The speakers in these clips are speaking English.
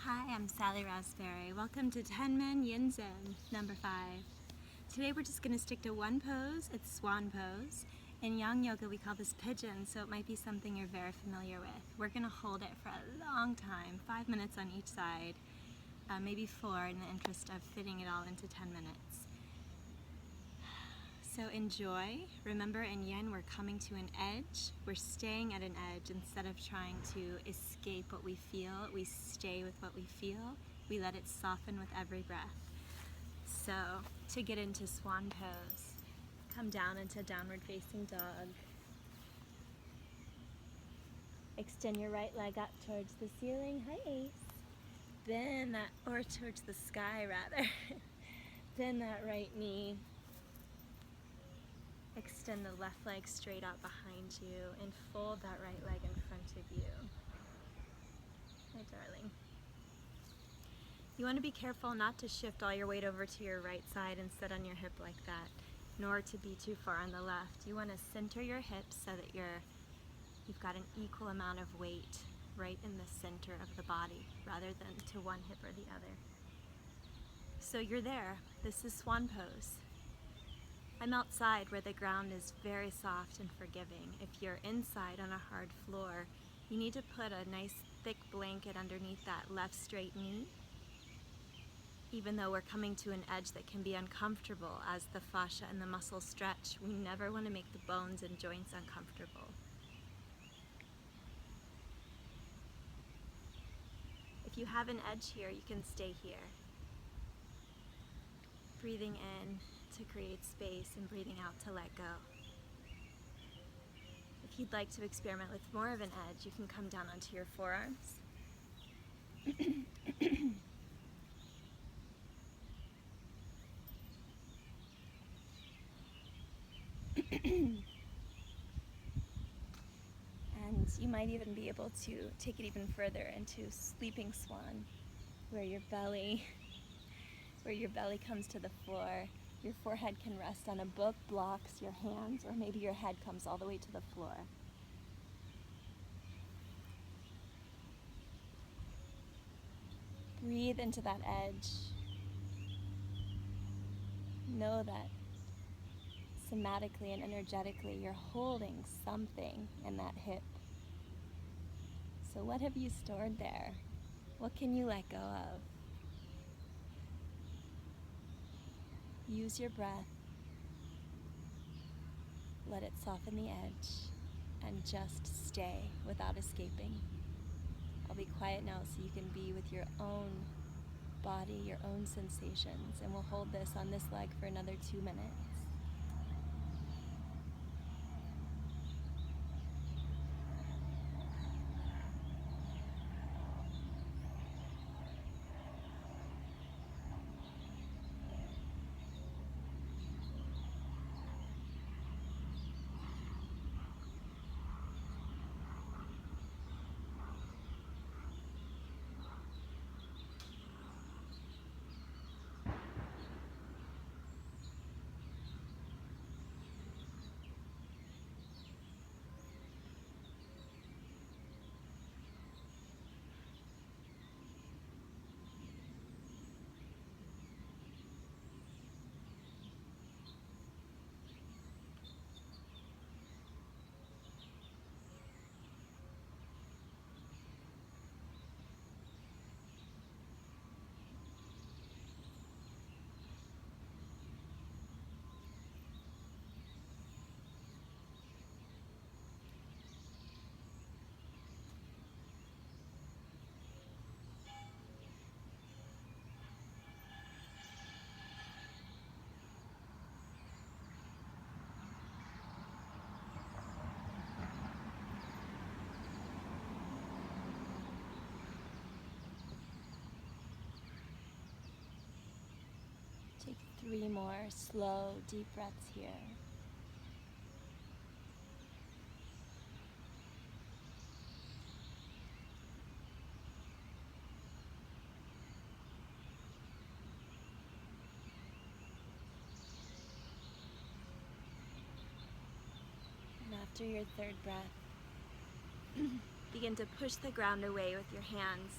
Hi, I'm Sally Raspberry. Welcome to 10 Men Yin Zen, number 5. Today we're just going to stick to one pose. It's Swan pose. In Yang Yoga we call this pigeon, so it might be something you're very familiar with. We're going to hold it for a long time, 5 minutes on each side, maybe 4 in the interest of fitting it all into 10 minutes. So enjoy. Remember, in Yin we're coming to an edge. We're staying at an edge instead of trying to escape what we feel. We stay with what we feel. We let it soften with every breath. So to get into Swan pose, come down into downward facing dog. Extend your right leg up towards the ceiling. Hi, Ace. Bend that, or towards the sky rather. Bend that right knee. Extend the left leg straight out behind you and fold that right leg in front of you. Hi, darling. You want to be careful not to shift all your weight over to your right side and sit on your hip like that, nor to be too far on the left. You want to center your hips so that you've got an equal amount of weight right in the center of the body rather than to one hip or the other. So you're there. This is Swan pose. I'm outside where the ground is very soft and forgiving. If you're inside on a hard floor, you need to put a nice thick blanket underneath that left straight knee. Even though we're coming to an edge that can be uncomfortable as the fascia and the muscles stretch, we never want to make the bones and joints uncomfortable. If you have an edge here, you can stay here. Breathing in to create space and breathing out to let go. If you'd like to experiment with more of an edge, you can come down onto your forearms. And you might even be able to take it even further into sleeping swan, where your belly comes to the floor. Your forehead can rest on a book, blocks your hands, or maybe your head comes all the way to the floor. Breathe into that edge. Know that somatically and energetically you're holding something in that hip. So what have you stored there? What can you let go of? Use your breath. Let it soften the edge and just stay without escaping. I'll be quiet now so you can be with your own body, your own sensations, and we'll hold this on this leg for another 2 minutes. Take 3 more slow, deep breaths here. And after your 3rd breath, begin to push the ground away with your hands.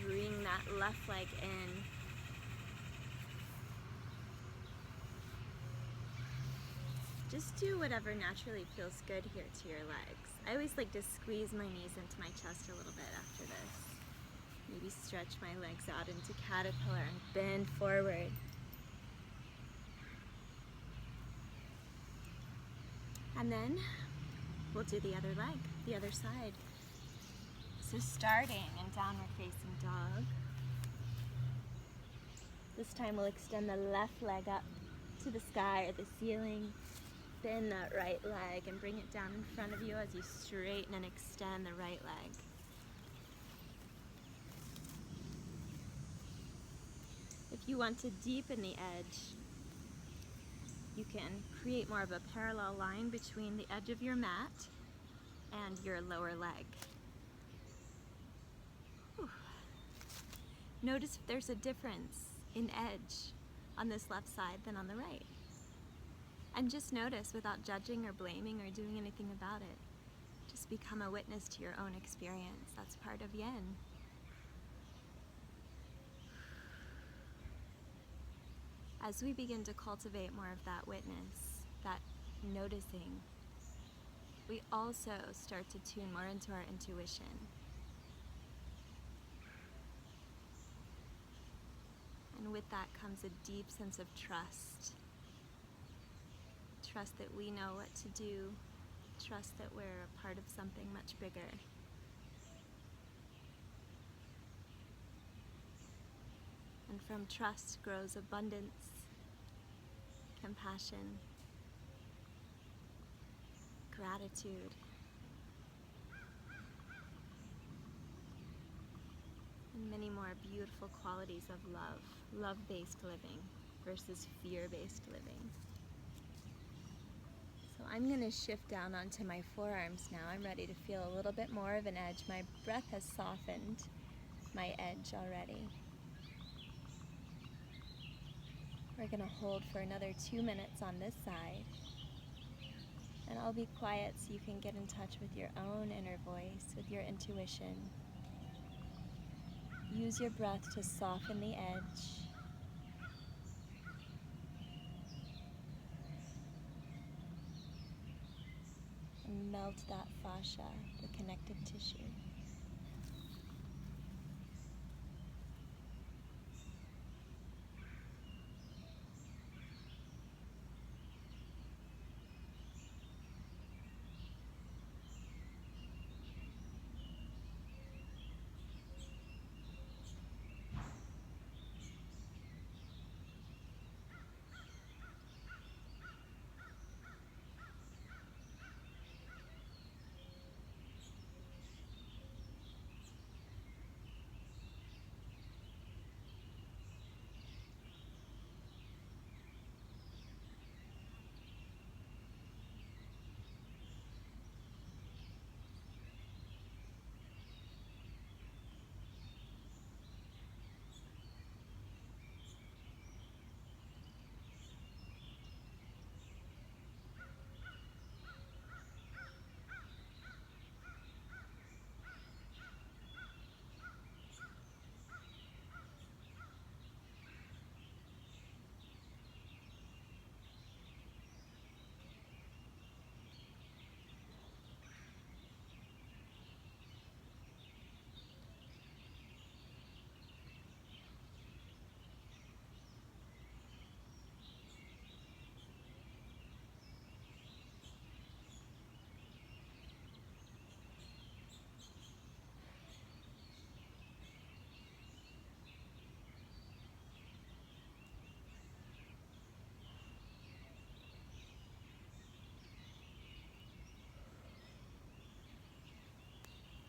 bring that left leg in. Just do whatever naturally feels good here to your legs. I always like to squeeze my knees into my chest a little bit after this. Maybe stretch my legs out into caterpillar and bend forward. And then we'll do the other leg, the other side. So starting in downward facing dog. This time we'll extend the left leg up to the sky or the ceiling. Bend that right leg and bring it down in front of you as you straighten and extend the right leg. If you want to deepen the edge, you can create more of a parallel line between the edge of your mat and your lower leg. Whew. Notice if there's a difference in edge on this left side than on the right. And just notice without judging or blaming or doing anything about it. Just become a witness to your own experience. That's part of Yin. As we begin to cultivate more of that witness, that noticing, we also start to tune more into our intuition. And with that comes a deep sense of trust. Trust that we know what to do. Trust that we're a part of something much bigger. And from trust grows abundance, compassion, gratitude, and many more beautiful qualities of love, love-based living versus fear-based living. So I'm going to shift down onto my forearms now. I'm ready to feel a little bit more of an edge. My breath has softened my edge already. We're going to hold for another 2 minutes on this side. And I'll be quiet so you can get in touch with your own inner voice, with your intuition. Use your breath to soften the edge. And melt that fascia, the connective tissue.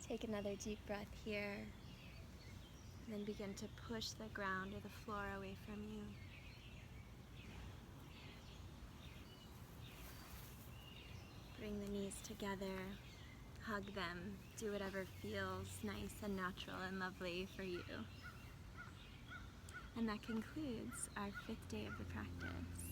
Take another deep breath here, and then begin to push the ground or the floor away from you. Bring the knees together, hug them, do whatever feels nice and natural and lovely for you. And that concludes our 5th day of the practice.